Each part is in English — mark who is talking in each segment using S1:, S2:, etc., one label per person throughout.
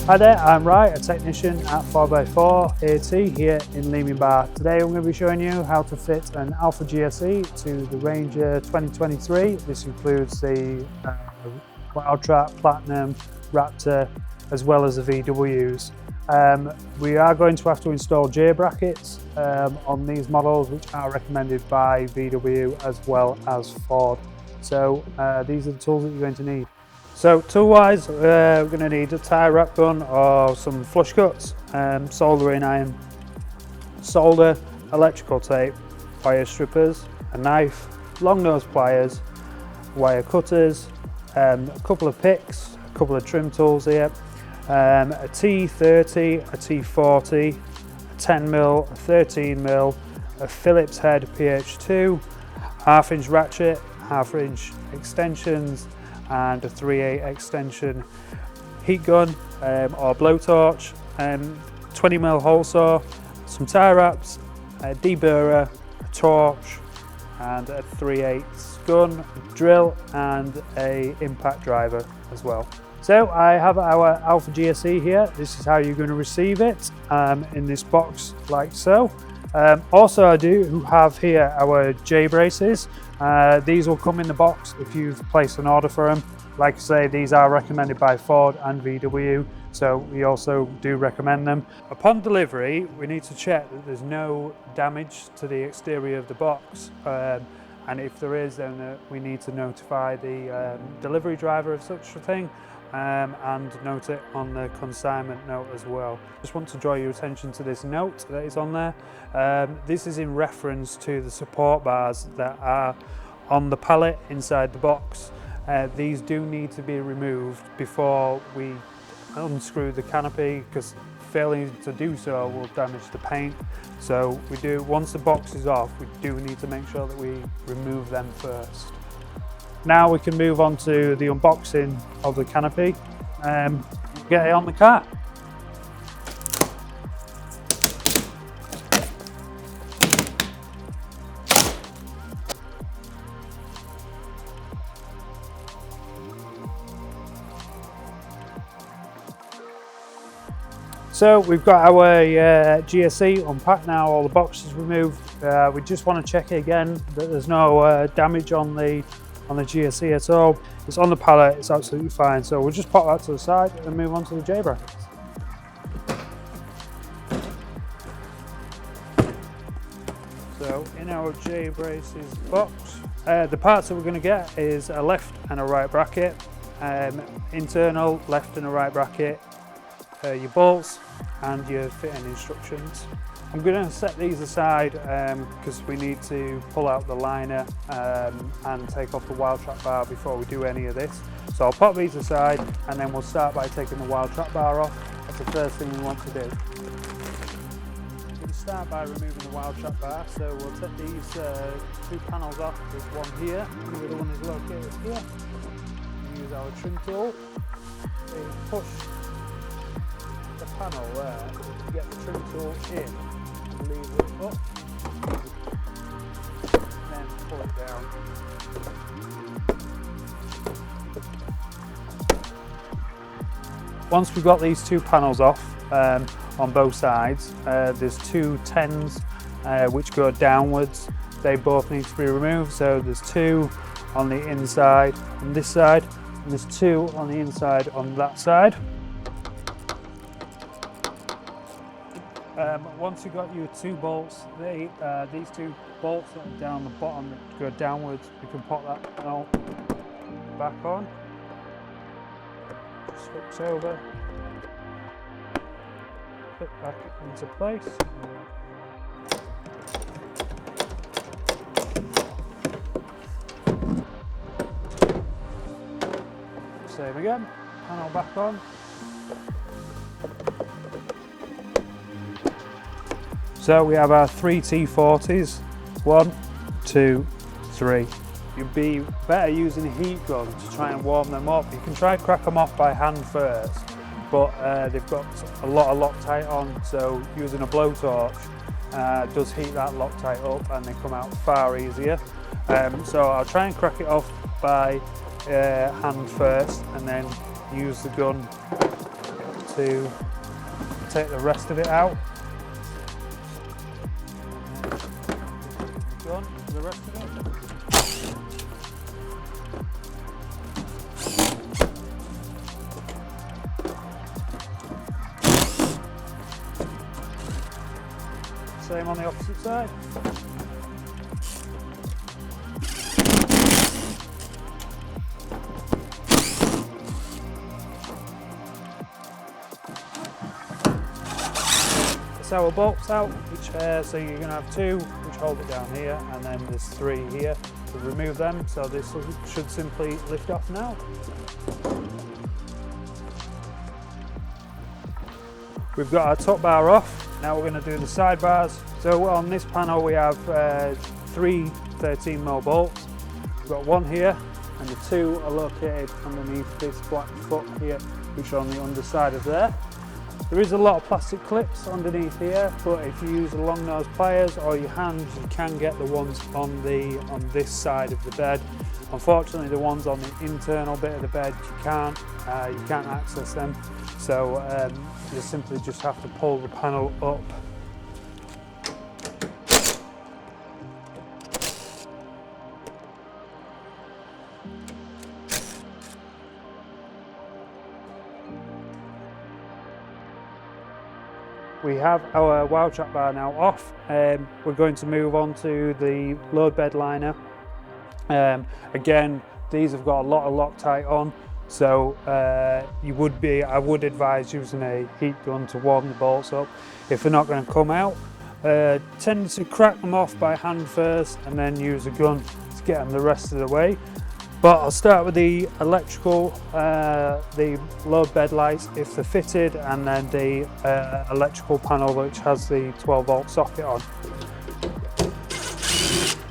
S1: Hi there, I'm Ryan, a technician at 4x4 AT here in Leeming Bar. Today I'm going to be showing you how to fit an Alpha GSE to the Ranger 2023. This includes the wildtrak, Platinum, Raptor, as well as the VWs. We are going to have to install J brackets on these models, which are recommended by VW as well as Ford. So these are the tools that you're going to need. So tool wise, we're going to need a tie wrap gun or some flush cuts, soldering iron, solder, electrical tape, wire strippers, a knife, long nose pliers, wire cutters, a couple of picks, a couple of trim tools here, a T30, a T40, a 10mm, a 13mm, a Phillips head PH2, half-inch ratchet, half-inch extensions, and a 3/8 extension heat gun or blowtorch, 20mm hole saw, some tie wraps, a deburrer, a torch, and a 3/8 gun, a drill, and a impact driver as well. So I have our Alpha GSE here. This is how you're going to receive it in this box like so. Also I do have here our J braces. These will come in the box if you've placed an order for them. Like I say, these are recommended by Ford and VW, so we also do recommend them. Upon delivery, we need to check that there's no damage to the exterior of the box, and if there is, then we need to notify the delivery driver of such a thing, and note it on the consignment note as well. Just want to draw your attention to this note that is on there. This is in reference to the support bars that are on the pallet inside the box. These do need to be removed before we unscrew the canopy, because failing to do so will damage the paint. So once the box is off, we do need to make sure that we remove them first. Now we can move on to the unboxing of the canopy and get it on the cart. So we've got our GSE unpacked now, all the boxes removed. We just want to check again that there's no damage on the GSE at all. It's on the pallet, it's absolutely fine. So we'll just pop that to the side and move on to the J brackets. So in our J braces box, the parts that we're going to get is a left and a right bracket, internal left and a right bracket, your bolts and your fitting instructions. I'm going to set these aside because we need to pull out the liner and take off the wildtrak bar before we do any of this. So I'll pop these aside and then we'll start by taking the wildtrak bar off. That's the first thing we want to do. We'll start by removing the wildtrak bar. So we'll take these two panels off. There's one here and the other one is located here. We'll use our trim tool to push the panel there to get the trim tool in. Leave it up, then pull it down. Once we've got these two panels off on both sides, there's two 10s which go downwards. They both need to be removed. So there's two on the inside on this side, and there's two on the inside on that side. Once you've got your two bolts, these two bolts that are down the bottom that go downwards, you can pop that panel back on. Just hooks over, fit back into place. Same again, panel back on. So we have our three T40s, 1, 2, 3. You'd be better using a heat gun to try and warm them up. You can try and crack them off by hand first, but they've got a lot of Loctite on, so using a blowtorch does heat that Loctite up and they come out far easier. So I'll try and crack it off by hand first and then use the gun to to take the rest of it out. Gun for the rest of it. Same on the opposite side. That's our bolts out, so you're going to have two which hold it down here, and then there's three here to remove them, so this should simply lift off now. We've got our top bar off. Now we're going to do the side bars. So on this panel we have three 13mm bolts. We've got one here, and the two are located underneath this black foot here, which are on the underside of there. There is a lot of plastic clips underneath here, but if you use the long nose pliers or your hands, you can get the ones on this side of the bed. Unfortunately, the ones on the internal bit of the bed, you can't access them. So you simply just have to pull the panel up. We have our wildtrak bar now off. We're going to move on to the load bed liner. Again, these have got a lot of Loctite on, so I would advise using a heat gun to warm the bolts up if they're not going to come out. Tend to crack them off by hand first and then use a gun to get them the rest of the way. But I'll start with the electrical, the load bed lights if they're fitted, and then the electrical panel which has the 12-volt socket on.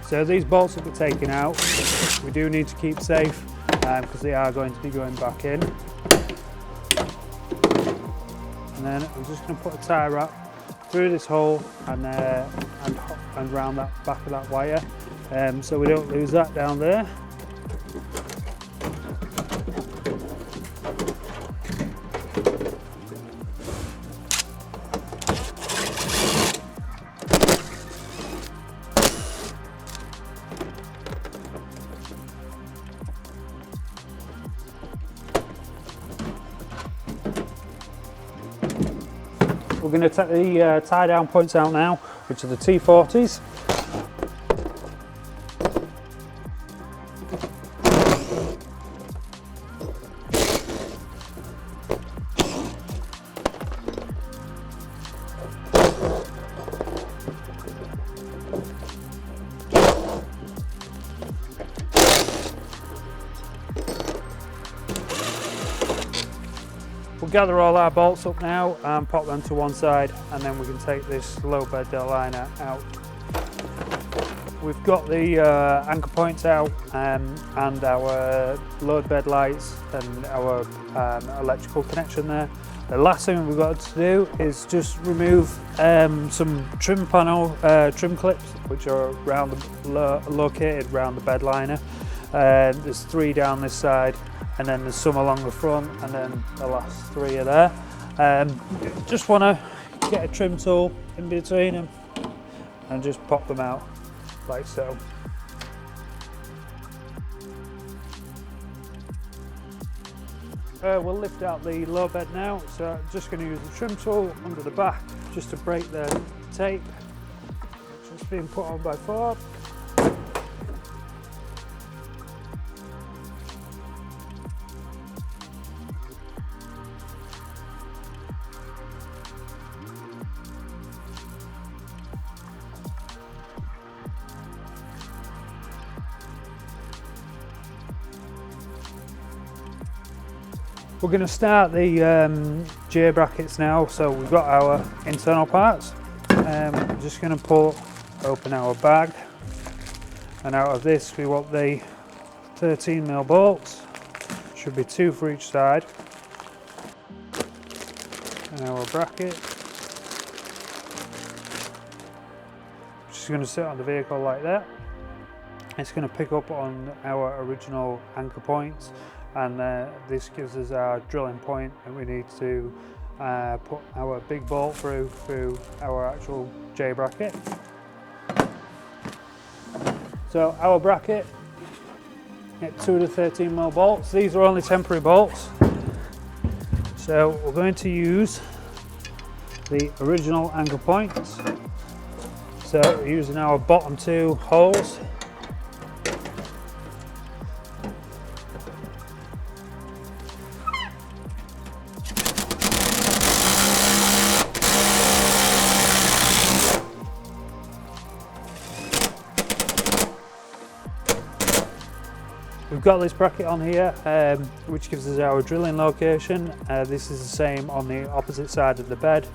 S1: So these bolts will be taken out. We do need to keep safe because they are going to be going back in. And then I'm just going to put a tie wrap through this hole and round that back of that wire, so we don't lose that down there. We're going to take the tie down points out now, which are the T40s. We'll gather all our bolts up now and pop them to one side, and then we can take this low bed liner out. We've got the anchor points out and our load bed lights and our electrical connection there. The last thing we've got to do is just remove some trim clips which are located around the bed liner. There's three down this side, and then there's some along the front, and then the last three are there. Just want to get a trim tool in between them and just pop them out like so. We'll lift out the low bed now, so I'm just going to use the trim tool under the back just to break the tape which is being put on by Ford. We're going to start the J brackets now. So we've got our internal parts. I'm just going to open our bag, and out of this we want the 13mm bolts. Should be two for each side. And our bracket, which is going to sit on the vehicle like that. It's going to pick up on our original anchor points, and this gives us our drilling point, and we need to put our big bolt through our actual J bracket. So our bracket, get 2 to 13mm bolts. These are only temporary bolts. So we're going to use the original anchor points. So we're using our bottom 2 holes. We've got this bracket on here, which gives us our drilling location. This is the same on the opposite side of the bed.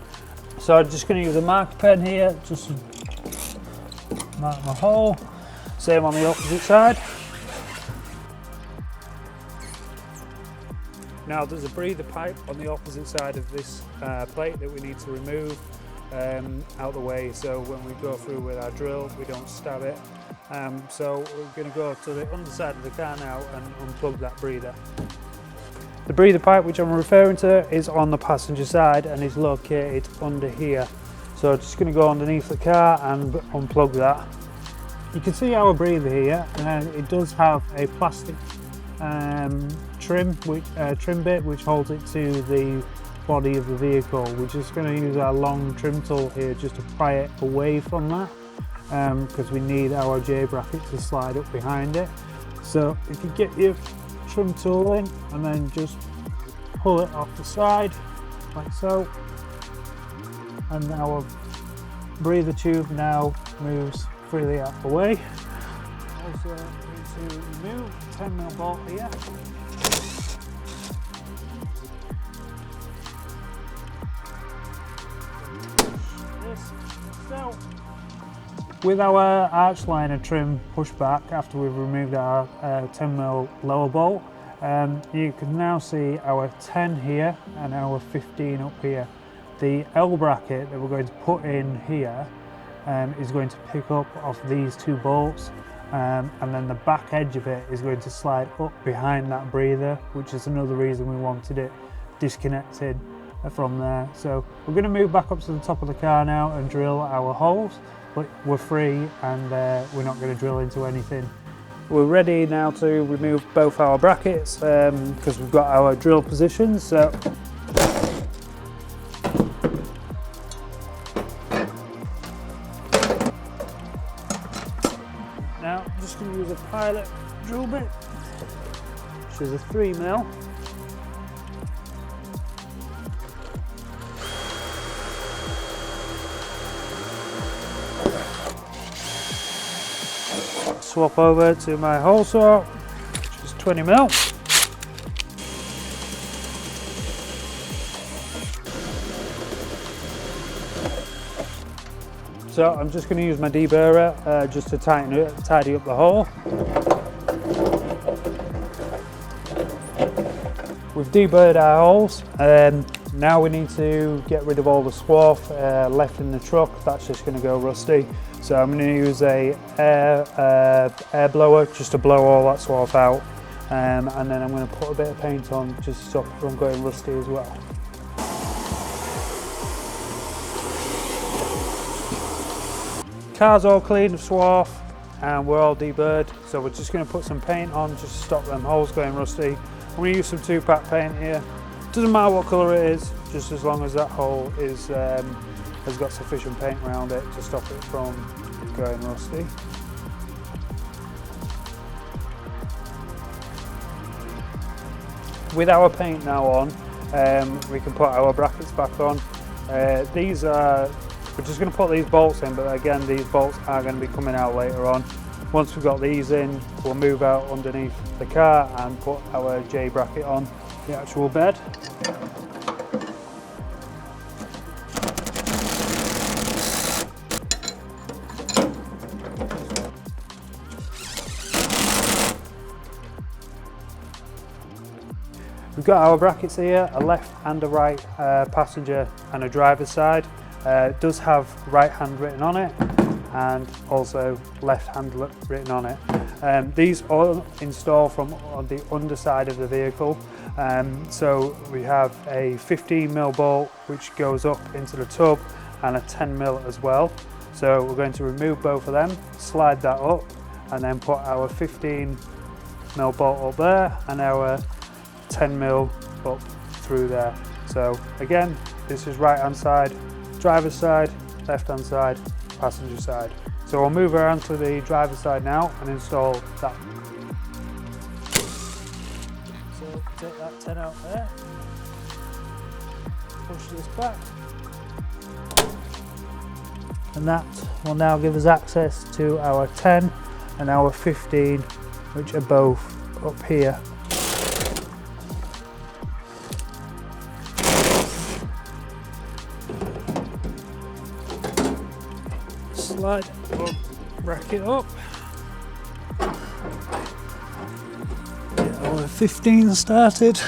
S1: So I'm just going to use a marker pen here, just to mark my hole. Same on the opposite side. Now there's a breather pipe on the opposite side of this plate that we need to remove out the way, so when we go through with our drill we don't stab it. So we're going to go to the underside of the car now and unplug that breather. The breather pipe which I'm referring to is on the passenger side and is located under here. So I'm just going to go underneath the car and unplug that. You can see our breather here, and it does have a plastic trim bit which holds it to the body of the vehicle. We're just going to use our long trim tool here just to pry it away from that, because we need our J bracket to slide up behind it. So if you get your trim tool in and then just pull it off the side like so, and our breather tube now moves freely out the way. Also need to remove the 10mm bolt here. So, with our arch liner trim pushed back after we've removed our 10mm lower bolt, you can now see our 10 here and our 15 up here. The L bracket that we're going to put in here is going to pick up off these 2 bolts, and then the back edge of it is going to slide up behind that breather, which is another reason we wanted it disconnected from there. So we're going to move back up to the top of the car now and drill our holes, but we're free and we're not going to drill into anything. We're ready now to remove both our brackets because we've got our drill positions. So now I'm just going to use a pilot drill bit, which is a 3mm. Swap over to my hole saw, which is 20mm. So I'm just going to use my deburrer just to tidy up the hole. We've deburred our holes, now we need to get rid of all the swarf left in the truck. That's just going to go rusty. So I'm going to use a air blower just to blow all that swarf out, and then I'm going to put a bit of paint on just to stop it from going rusty as well. Car's all clean of swarf and we're all deburred, so we're just going to put some paint on just to stop them holes going rusty. I'm going to use some 2-pack paint here. Doesn't matter what colour it is, just as long as that hole is has got sufficient paint around it to stop it from going rusty. With our paint now on, we can put our brackets back on. We're just going to put these bolts in, but again these bolts are going to be coming out later on. Once we've got these in, we'll move out underneath the car and put our J bracket on the actual bed. We've got our brackets here, a left and a right passenger and a driver's side. It does have right hand written on it and also left hand written on it. These all install from on the underside of the vehicle. So we have a 15mm bolt which goes up into the tub and a 10mm as well. So we're going to remove both of them, slide that up, and then put our 15mm bolt up there and our 10mm up through there. So again, this is right hand side, driver's side, left hand side, passenger side. So we'll move around to the driver's side now and install that. So take that 10 out there, push this back, and that will now give us access to our 10 and our 15, which are both up here. Slide up, rack it up. Get our 15 started,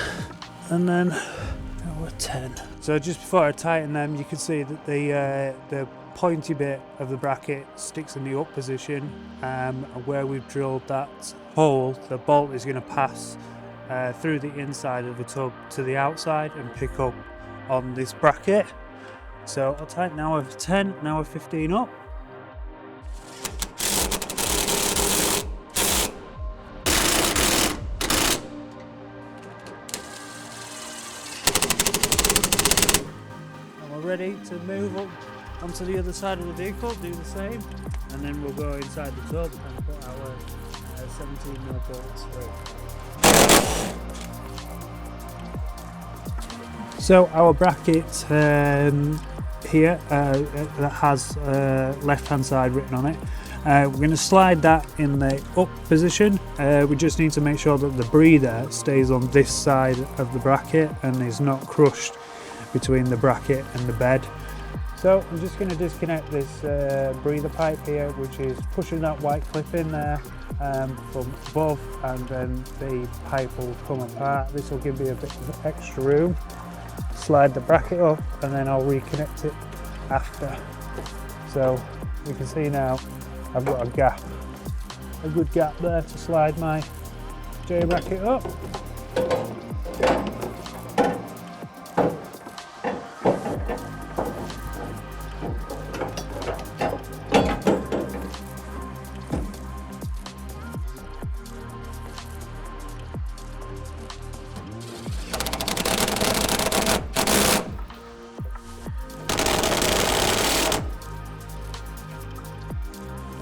S1: and then our 10. So just before I tighten them, you can see that the pointy bit of the bracket sticks in the up position, and where we've drilled that hole, the bolt is going to pass through the inside of the tub to the outside and pick up on this bracket. So I'll tighten our 10, now our 15 up. Ready to move up onto the other side of the vehicle, do the same, and then we'll go inside the tub and put our 17mm bolts through. So our bracket here that has left hand side written on it, we're going to slide that in the up position. We just need to make sure that the breather stays on this side of the bracket and is not crushed between the bracket and the bed. So I'm just going to disconnect this breather pipe here, which is pushing that white clip in there from above, and then the pipe will come apart. This will give me a bit of extra room. Slide the bracket up and then I'll reconnect it after. So you can see now I've got a good gap there to slide my J bracket up.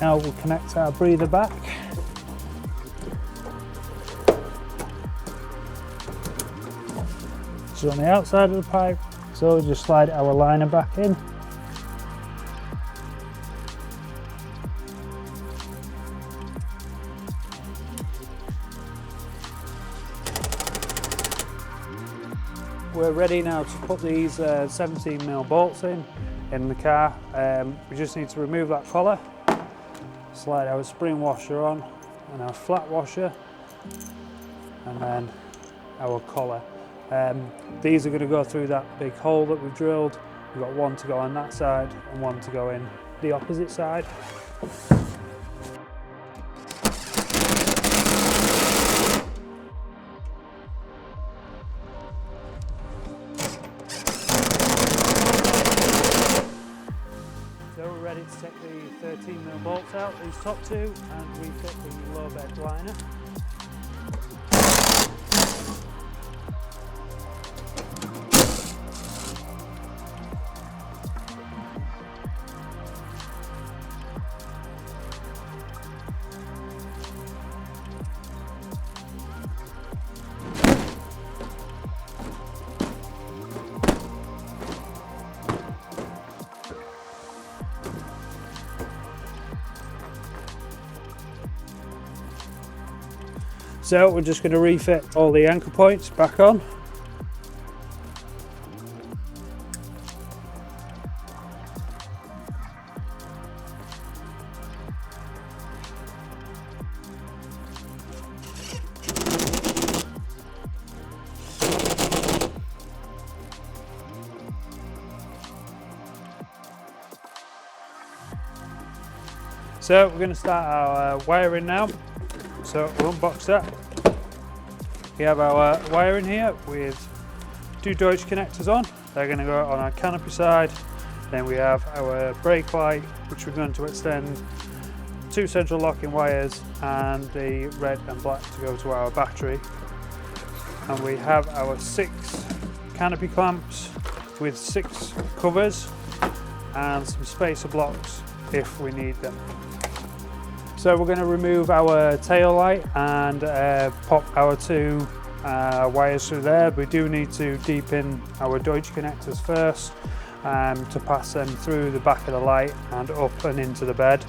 S1: Now we'll connect our breather back. It's on the outside of the pipe, so we'll just slide our liner back in. We're ready now to put these 17mm bolts in the car. We just need to remove that collar, slide our spring washer on and our flat washer, and then our collar. These are going to go through that big hole that we've drilled. We've got one to go on that side and one to go in the opposite side. Ready to take the 13mm bolts out, these top two, and refit the low bed liner. So we're just going to refit all the anchor points back on. So we're going to start our wiring now. So we'll unbox that. We have our wire in here with 2 Deutsch connectors on. They're going to go on our canopy side. Then we have our brake light, which we're going to extend 2 central locking wires and the red and black to go to our battery. And we have our 6 canopy clamps with 6 covers and some spacer blocks if we need them. So we're going to remove our tail light and pop our 2 wires through there. We do need to deepen our Deutsch connectors first to pass them through the back of the light and up and into the bed.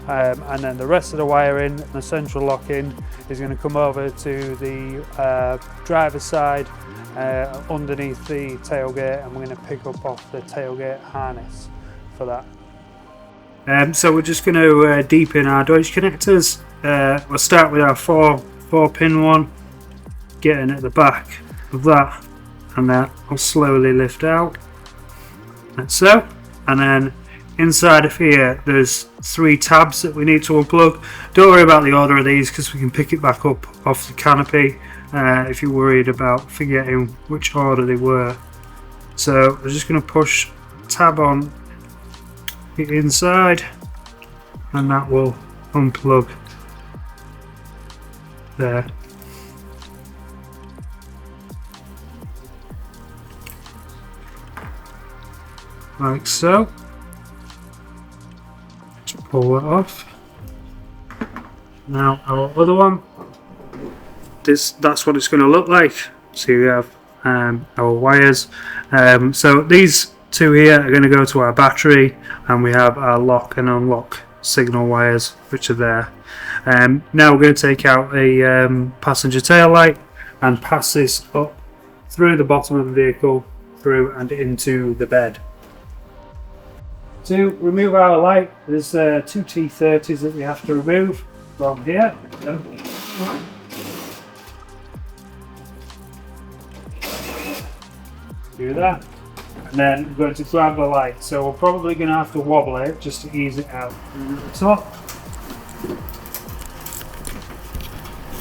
S1: And then the rest of the wiring, the central lock-in, is going to come over to the driver's side underneath the tailgate, and we're going to pick up off the tailgate harness for that. So we're just going to deepen our Deutsch connectors. We'll start with our 4-pin one, getting at the back of that, and that will slowly lift out, like so. And then inside of here there's 3 tabs that we need to unplug. Don't worry about the order of these because we can pick it back up off the canopy if you're worried about forgetting which order they were. So we're just going to push tab on the inside and that will unplug there. Like so. Just pull that off. Now our other one, that's what it's going to look like. So we have our wires. So these 2 here are going to go to our battery, and we have our lock and unlock signal wires which are there. Now we're going to take out a passenger tail light and pass this up through the bottom of the vehicle, through and into the bed. To remove our light, there's 2 T30s that we have to remove from here. Do that, and then we're going to grab the light. So we're probably going to have to wobble it just to ease it out from the top,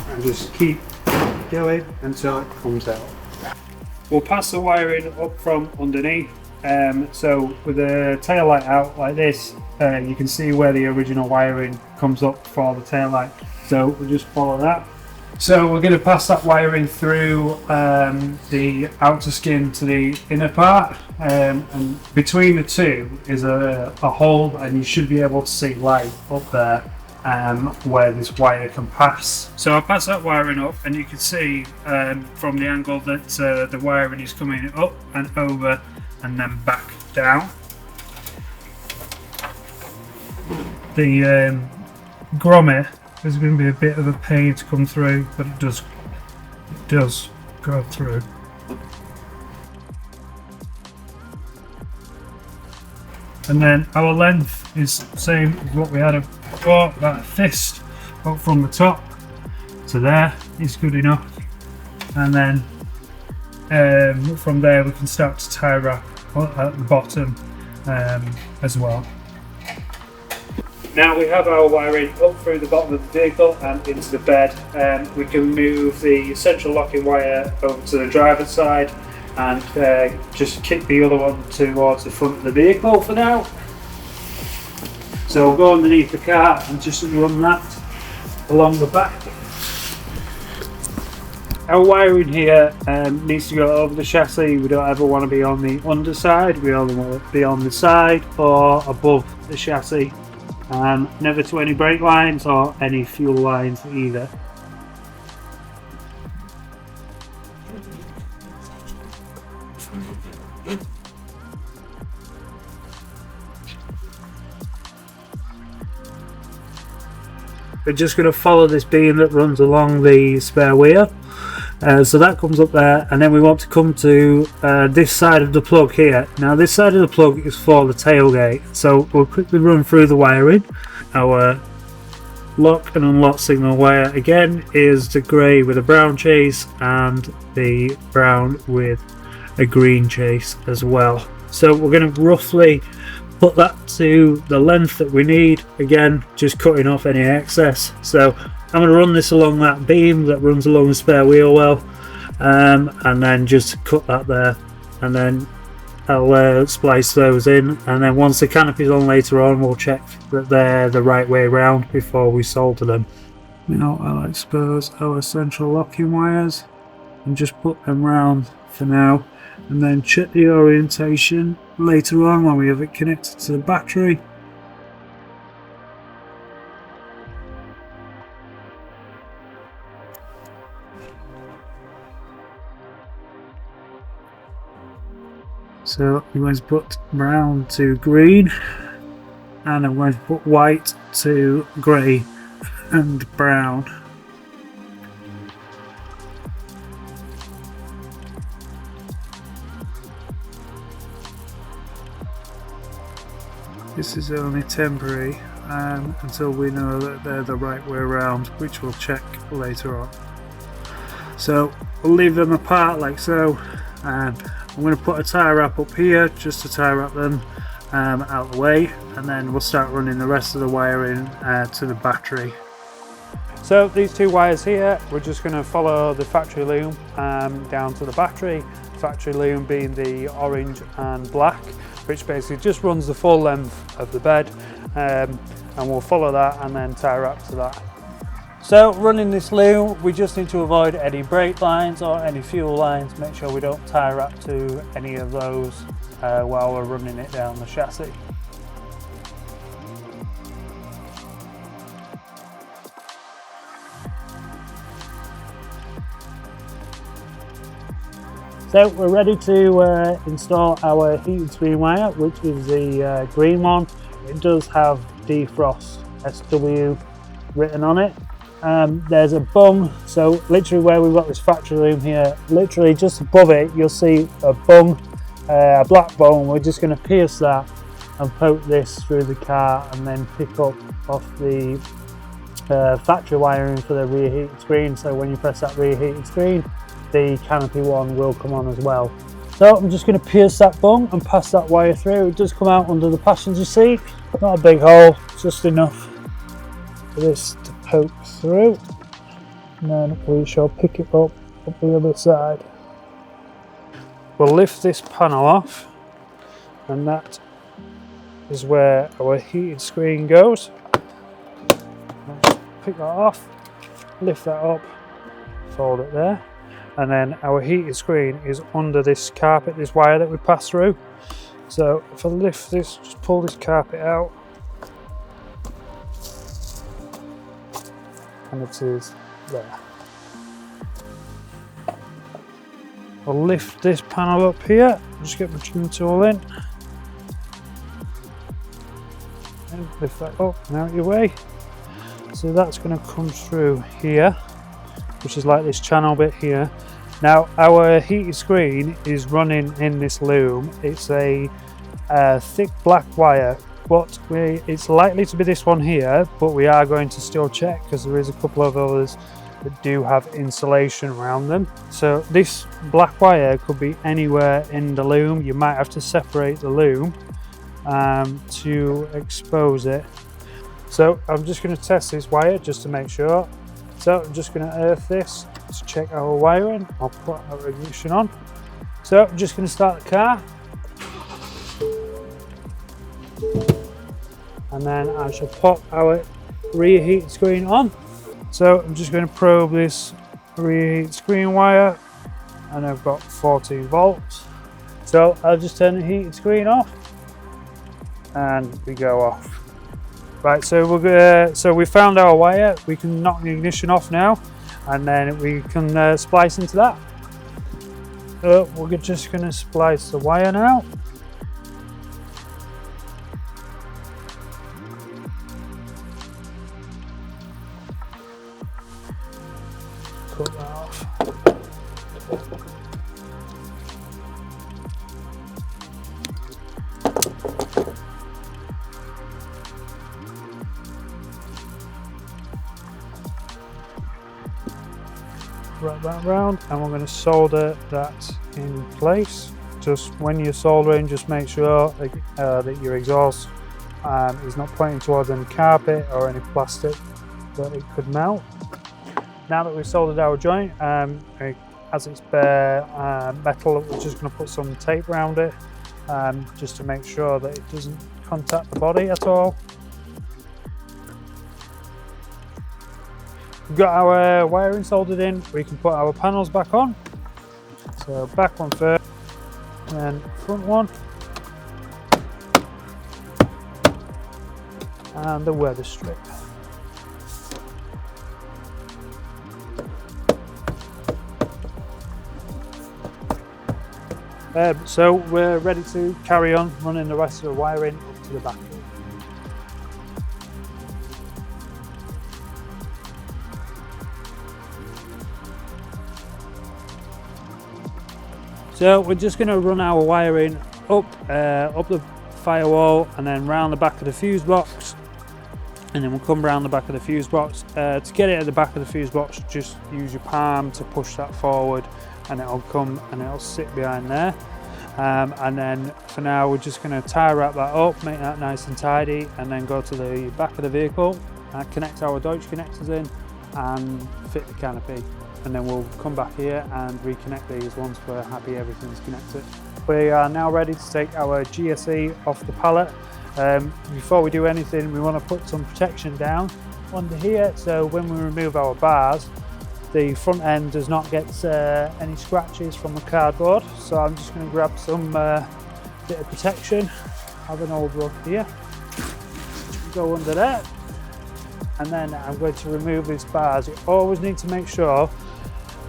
S1: and just keep going until it comes out. We'll pass the wiring up from underneath. So with the tail light out like this, you can see where the original wiring comes up for the tail light. So we'll just follow that. So we're going to pass that wiring through the outer skin to the inner part, and between the 2 is a hole, and you should be able to see light up there where this wire can pass. So I'll pass that wiring up, and you can see from the angle that the wiring is coming up and over and then back down. The grommet is going to be a bit of a pain to come through, but it does go through. And then our length is the same as what we had before, about a fist up from the top to there is good enough. And then from there we can start to tie wrap at the bottom as well. Now we have our wiring up through the bottom of the vehicle and into the bed. We can move the central locking wire over to the driver's side and just kick the other one towards the front of the vehicle for now. So we'll go underneath the car and just run that along the back. Our wiring here needs to go over the chassis. We don't ever want to be on the underside, we only want to be on the side or above the chassis. Never to any brake lines or any fuel lines either. We're just going to follow this beam that runs along the spare wheel. So that comes up there, and then we want to come to this side of the plug here. Now this side of the plug is for the tailgate, so we'll quickly run through the wiring. Our lock and unlock signal wire again is the grey with a brown chase and the brown with a green chase as well. So we're going to roughly put that to the length that we need, again just cutting off any excess. So I'm going to run this along that beam that runs along the spare wheel well, and then just cut that there, and then I'll splice those in, and then once the canopy's on later on, we'll check that they're the right way round before we solder them. Now I'll expose our central locking wires and just put them round for now, and then check the orientation later on when we have it connected to the battery. So I'm going to put brown to green, and I'm going to put white to grey and brown. This is only temporary until we know that they're the right way around, which we'll check later on. So we'll leave them apart like so. I'm going to put a tie wrap up here just to tie wrap them out of the way, and then we'll start running the rest of the wiring to the battery. So these two wires here, we're just going to follow the factory loom down to the battery. Factory loom being the orange and black, which basically just runs the full length of the bed, and we'll follow that and then tie wrap to that. So running this loom, we just need to avoid any brake lines or any fuel lines. Make sure we don't tie wrap to any of those while we're running it down the chassis. So we're ready to install our heated screen wire, which is the green one. It does have defrost SW written on it. There's a bung, so literally where we've got this factory loom here, literally just above it you'll see a bung, a black bung. We're just going to pierce that and poke this through the car, and then pick up off the factory wiring for the rear heated screen. So when you press that rear heated screen, the canopy one will come on as well. So I'm just going to pierce that bung and pass that wire through. It does come out under the passenger seat, not a big hole, just enough for this to poke through, and then we shall pick it up the other side. We'll lift this panel off, and that is where our heated screen goes. Let's pick that off, lift that up, fold it there, and then our heated screen is under this carpet, this wire that we passed through. So if I lift this, just pull this carpet out, and it is there. I'll lift this panel up here, just get my trim tool in, and lift that up and out your way. So that's going to come through here, which is like this channel bit here. Now our heated screen is running in this loom. It's a thick black wire, but it's likely to be this one here, but we are going to still check because there is a couple of others that do have insulation around them. So this black wire could be anywhere in the loom. You might have to separate the loom to expose it. So I'm just going to test this wire just to make sure. So I'm just going to earth this to check our wiring. I'll put our ignition on. So I'm just going to start the car, and then I shall pop our rear heated screen on. So I'm just going to probe this rear heated screen wire, and I've got 14 volts. So I'll just turn the heated screen off, and we go off. Right, so we found our wire. We can knock the ignition off now, and then we can splice into that. So we're just going to splice the wire now. Cut that off. Wrap that round, and we're going to solder that in place. Just when you're soldering, just make sure that your exhaust is not pointing towards any carpet or any plastic that it could melt. Now that we've soldered our joint, as it's bare metal, we're just going to put some tape around it just to make sure that it doesn't contact the body at all. We've got our wiring soldered in, we can put our panels back on. So back one first, and then front one, and the weather strip. So we're ready to carry on running the rest of the wiring up to the back. So we're just going to run our wiring up the firewall and then round the back of the fuse box, and then we'll come round the back of the fuse box. To get it at the back of the fuse box, just use your palm to push that forward, and it'll come and it'll sit behind there. And then for now we're just going to tie wrap that up, make that nice and tidy, and then go to the back of the vehicle and connect our Deutsch connectors in and fit the canopy. And then we'll come back here and reconnect these once we're happy everything's connected. We are now ready to take our GSE off the pallet. Before we do anything, we want to put some protection down under here, so when we remove our bars, the front end does not get any scratches from the cardboard. So I'm just going to grab some bit of protection. I have an old rug here. Go under there. And then I'm going to remove these bars. You always need to make sure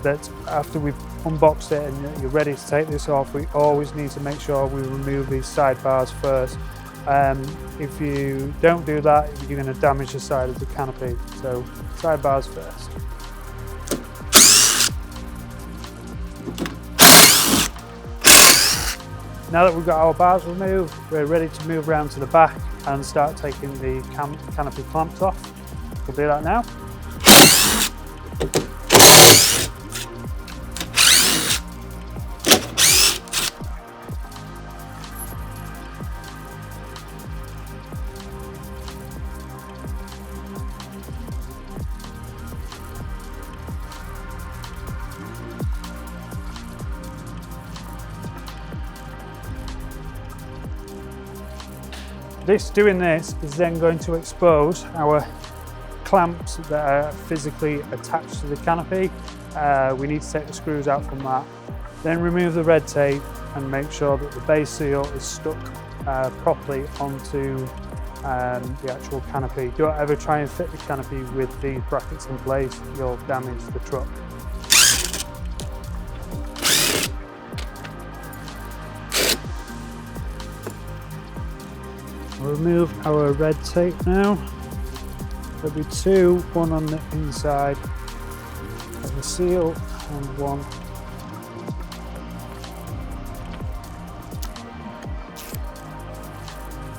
S1: that after we've unboxed it and you're ready to take this off, we always need to make sure we remove these side bars first. If you don't do that, you're going to damage the side of the canopy. So side bars first. Now that we've got our bars removed, we're ready to move around to the back and start taking the canopy clamps off. We'll do that now. Doing this is then going to expose our clamps that are physically attached to the canopy. We need to take the screws out from that. Then remove the red tape and make sure that the base seal is stuck properly onto the actual canopy. Don't ever try and fit the canopy with these brackets in place, you'll damage the truck. Remove our red tape now. There'll be two, one on the inside of the seal and one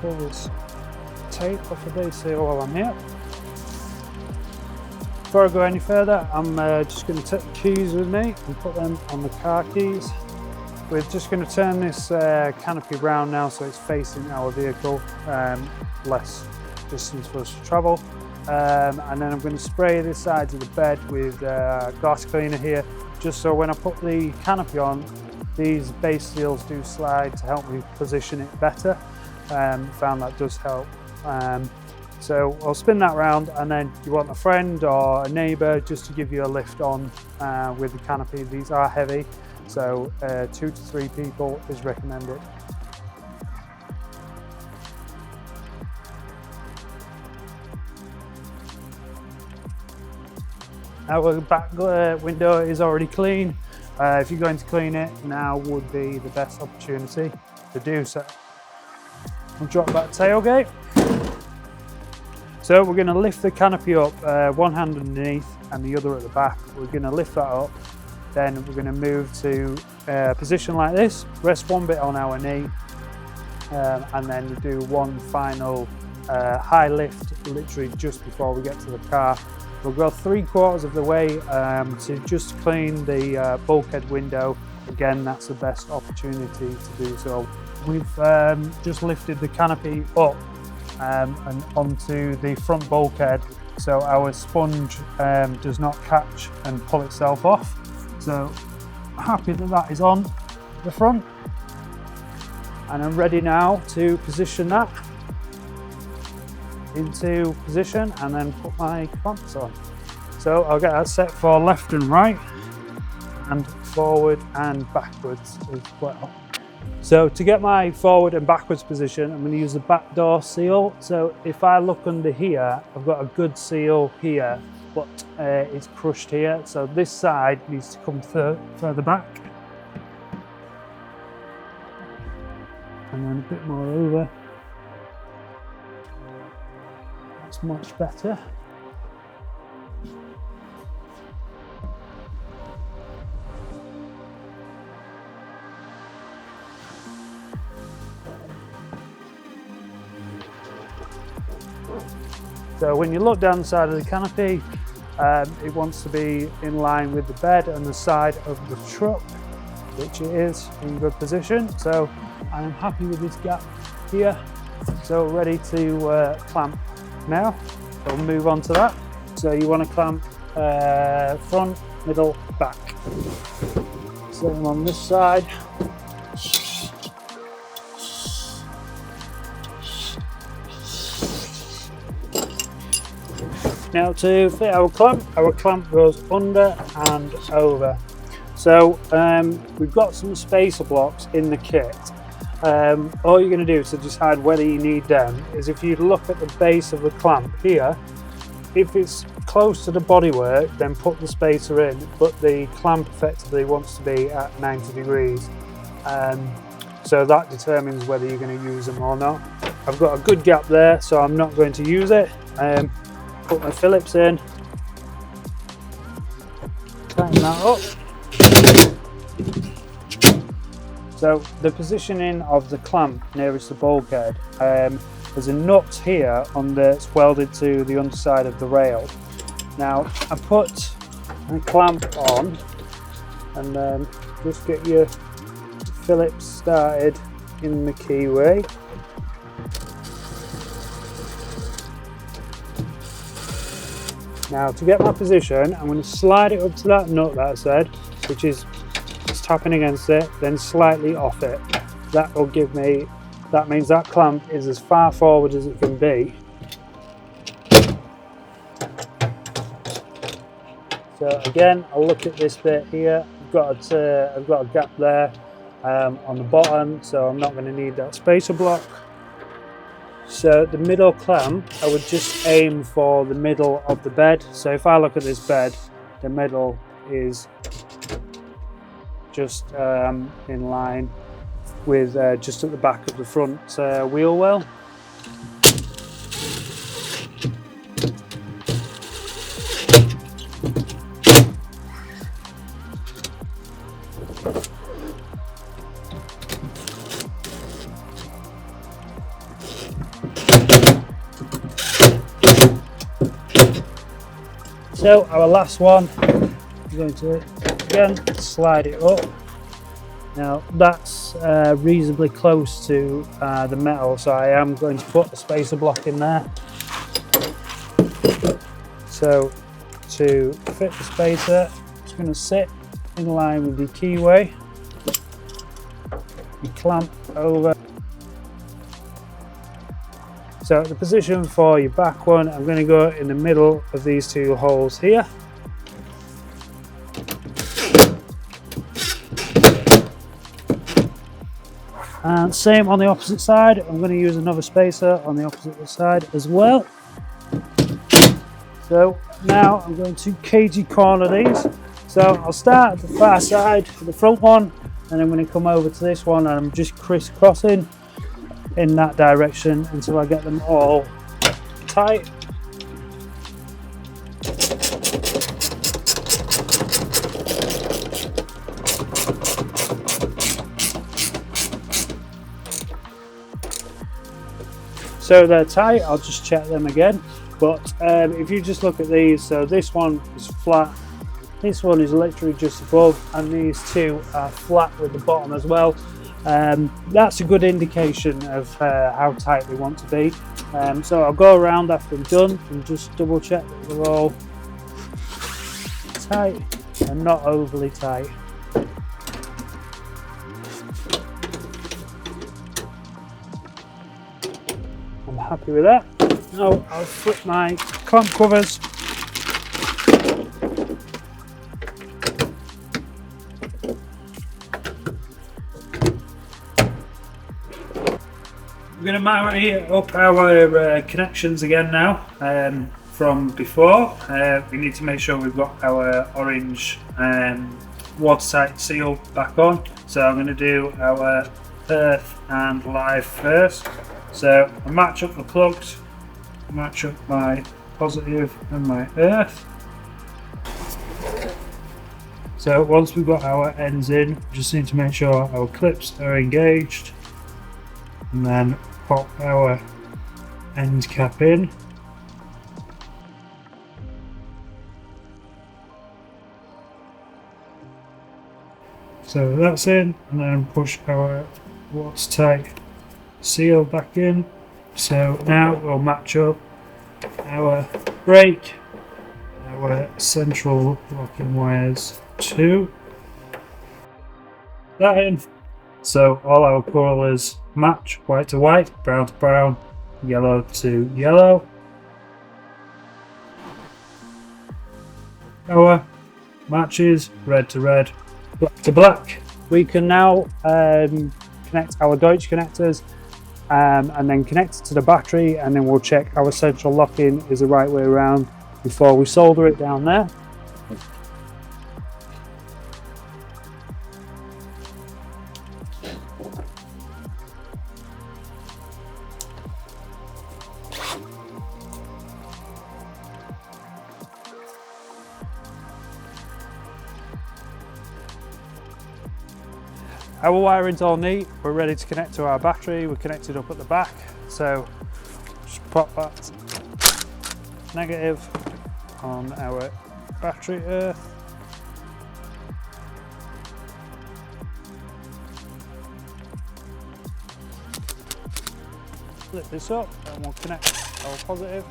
S1: pull this tape off the base seal while I'm here. Before I go any further, I'm just going to take the keys with me and put them on the car keys. We're just going to turn this canopy round now so it's facing our vehicle, less distance for us to travel. And then I'm going to spray the sides of the bed with glass cleaner here, just so when I put the canopy on, these base seals do slide to help me position it better. Found that does help. So I'll spin that round, and then you want a friend or a neighbour just to give you a lift on with the canopy. These are heavy. So 2 to 3 people is recommended. Our back window is already clean. If you're going to clean it, now would be the best opportunity to do so. We'll drop that tailgate. So we're going to lift the canopy up, one hand underneath and the other at the back. We're going to lift that up. Then we're going to move to a position like this, rest one bit on our knee, and then do one final high lift literally just before we get to the car. We'll go 3/4 of the way to just clean the bulkhead window. Again, that's the best opportunity to do so. We've just lifted the canopy up and onto the front bulkhead. so our sponge does not catch and pull itself off. So happy that that is on the front, and I'm ready now to position that into position and then put my clamps on. So I'll get that set for left and right and forward and backwards as well. So to get my forward and backwards position, I'm going to use the back door seal. So if I look under here, I've got a good seal here, but it's crushed here. So this side needs to come further back. And then a bit more over. That's much better. So when you look down the side of the canopy, it wants to be in line with the bed and the side of the truck, which it is in good position. So I am happy with this gap here. So ready to clamp now. So we'll move on to that. So you want to clamp front, middle, back. Same on this side. Now to fit our clamp goes under and over. So we've got some spacer blocks in the kit. All you're going to do to decide whether you need them is if you look at the base of the clamp here, if it's close to the bodywork, then put the spacer in, but the clamp effectively wants to be at 90 degrees. So that determines whether you're going to use them or not. I've got a good gap there, so I'm not going to use it. Put my Phillips in, tighten that up. So the positioning of the clamp nearest the bulkhead, there's a nut here that's welded to the underside of the rail. Now I put a clamp on and then just get your Phillips started in the keyway. Now to get my position, I'm going to slide it up to that nut that I said, which is tapping against it, then slightly off it. That will give me, that means that clamp is as far forward as it can be. So again, I'll look at this bit here. I've got a gap there on the bottom, so I'm not going to need that spacer block. So the middle clamp, I would just aim for the middle of the bed. So if I look at this bed, the middle is just in line with just at the back of the front wheel well. So our last one, I'm going to again slide it up. Now that's reasonably close to the metal, so I am going to put a spacer block in there. So to fit the spacer, it's going to sit in line with the keyway. You clamp over. So the position for your back one, I'm going to go in the middle of these two holes here. And same on the opposite side, I'm going to use another spacer on the opposite side as well. So now I'm going to cagey corner these. So I'll start at the far side for the front one, and I'm going to come over to this one, and I'm just crisscrossing in that direction until I get them all tight. So they're tight, I'll just check them again. But if you just look at these, so this one is flat, this one is literally just above, and these two are flat with the bottom as well. That's a good indication of how tight they want to be. So I'll go around after I'm done and just double check that they're all tight and not overly tight. I'm happy with that. Now I'll flip my clamp covers. We're going to marry up our connections again now from before. We need to make sure we've got our orange watertight seal back on. So I'm going to do our earth and live first. So I match up the plugs, match up my positive and my earth. So once we've got our ends in, we just need to make sure our clips are engaged and then pop our end cap in. So that's in, and then push our watertight seal back in. So now we'll match up our brake, our central locking wires to that in. So all our colours match: white to white, brown to brown, yellow to yellow. Our matches red to red, black to black. We can now connect our Deutsch connectors and then connect it to the battery, and then we'll check our central lock-in is the right way around before we solder it down there. Our wiring's all neat, we're ready to connect to our battery. We're connected up at the back, so just pop that negative on our battery earth. Flip this up and we'll connect our positive.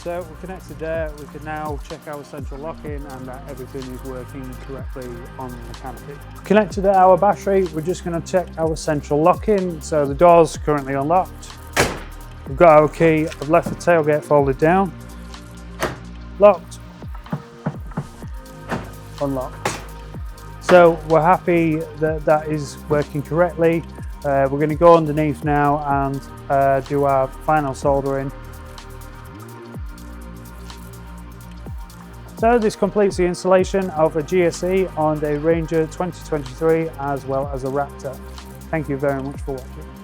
S1: So we're connected there. We can now check our central lock-in and that everything is working correctly on the canopy. Connected to our battery, we're just going to check our central lock-in. So the door's currently unlocked. We've got our key. I've left the tailgate folded down. Locked. Unlocked. So we're happy that that is working correctly. We're going to go underneath now and do our final soldering. So this completes the installation of a GSE on a Ranger 2023 as well as a Raptor. Thank you very much for watching.